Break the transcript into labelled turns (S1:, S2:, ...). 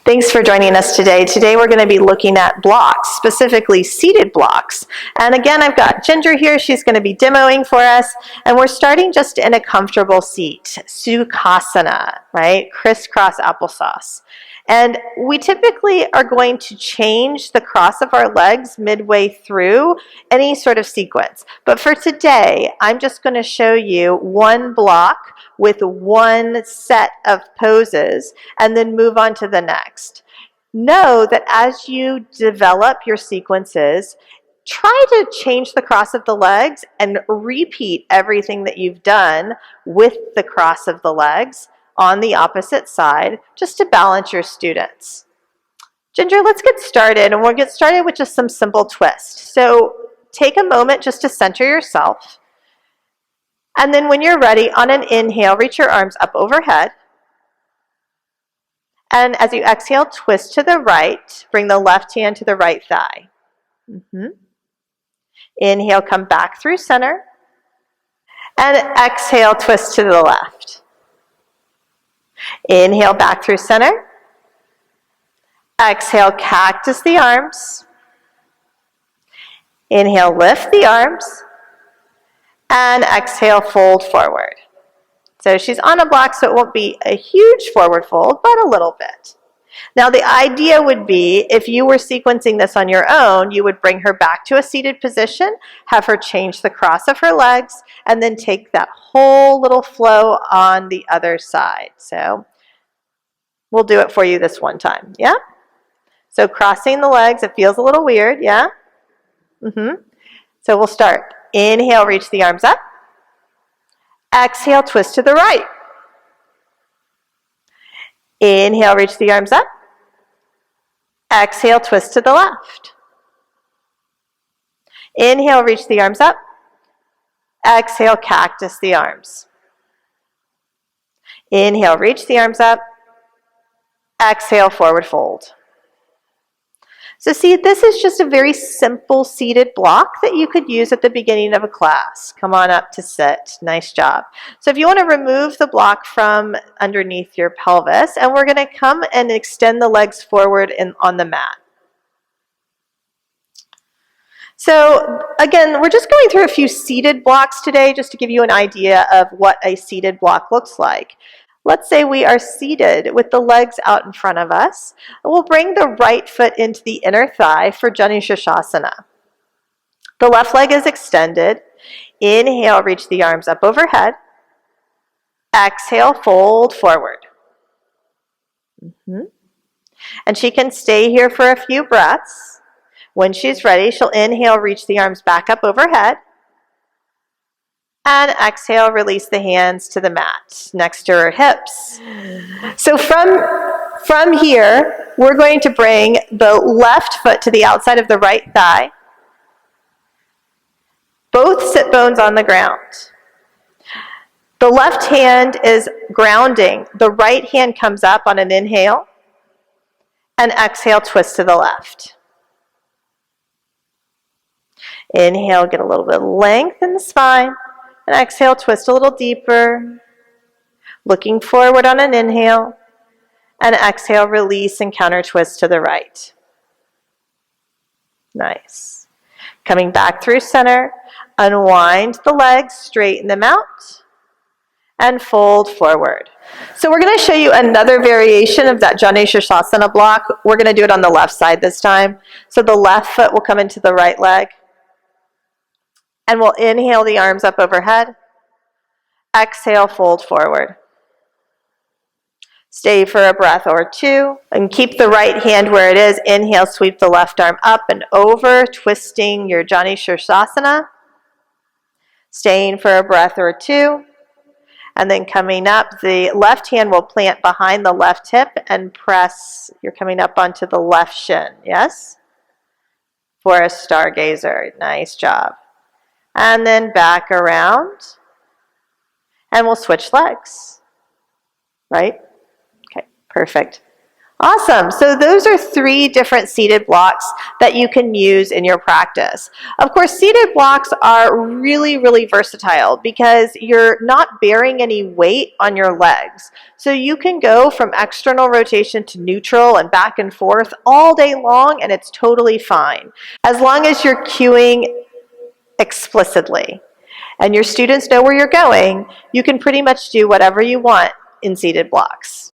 S1: Thanks for joining us today. Today we're going to be looking at blocks, specifically seated blocks. And again, I've got Ginger here. She's going to be demoing for us. And we're starting just in a comfortable seat, Sukhasana, right? Crisscross applesauce. And we typically are going to change the cross of our legs midway through any sort of sequence. But for today, I'm just going to show you one block with one set of poses and then move on to the next. Know that as you develop your sequences, try to change the cross of the legs and repeat everything that you've done with the cross of the legs on the opposite side, just to balance your students. Ginger, let's get started, and we'll get started with just some simple twists. So take a moment just to center yourself, and then when you're ready, on an inhale, reach your arms up overhead, and as you exhale, twist to the right, bring the left hand to the right thigh. Inhale, come back through center, and exhale, twist to the left. Inhale back through center. Exhale, cactus the arms. Inhale, lift the arms. And exhale, fold forward. So she's on a block, so it won't be a huge forward fold, but a little bit. Now the idea would be, if you were sequencing this on your own, you would bring her back to a seated position, have her change the cross of her legs, and then take that whole little flow on the other side. So we'll do it for you this one time, yeah? So crossing the legs, it feels a little weird, yeah? So we'll start. Inhale, reach the arms up. Exhale, twist to the right. Inhale, reach the arms up. Exhale, twist to the left. Inhale, reach the arms up. Exhale, cactus the arms. Inhale, reach the arms up. Exhale, forward fold. So see, this is just a very simple seated block that you could use at the beginning of a class. Come on up to sit. Nice job. So if you want to remove the block from underneath your pelvis, and we're going to come and extend the legs forward on the mat. So again, we're just going through a few seated blocks today just to give you an idea of what a seated block looks like. Let's say we are seated with the legs out in front of us. We'll bring the right foot into the inner thigh for Jani Shirshasana. The left leg is extended. Inhale, reach the arms up overhead. Exhale, fold forward. And she can stay here for a few breaths. When she's ready, she'll inhale, reach the arms back up overhead. And exhale, release the hands to the mat next to her hips. So from here, we're going to bring the left foot to the outside of the right thigh. Both sit bones on the ground. The left hand is grounding. The right hand comes up on an inhale. And exhale, twist to the left. Inhale, get a little bit of length in the spine. And exhale, twist a little deeper. Looking forward on an inhale. And exhale, release and counter twist to the right. Nice. Coming back through center. Unwind the legs, straighten them out. And fold forward. So we're going to show you another variation of that Jani Shirshasana block. We're going to do it on the left side this time. So the left foot will come into the right leg. And we'll inhale the arms up overhead. Exhale, fold forward. Stay for a breath or two. And keep the right hand where it is. Inhale, sweep the left arm up and over, twisting your Jani Shirshasana. Staying for a breath or two. And then coming up, the left hand will plant behind the left hip and press. You're coming up onto the left shin, yes? For a stargazer. Nice job. And then back around. And we'll switch legs. Right? Okay, perfect. Awesome. So those are 3 different seated blocks that you can use in your practice. Of course, seated blocks are really, really versatile because you're not bearing any weight on your legs. So you can go from external rotation to neutral and back and forth all day long, and it's totally fine, as long as you're cueing explicitly and your students know where you're going. You can pretty much do whatever you want in seated blocks.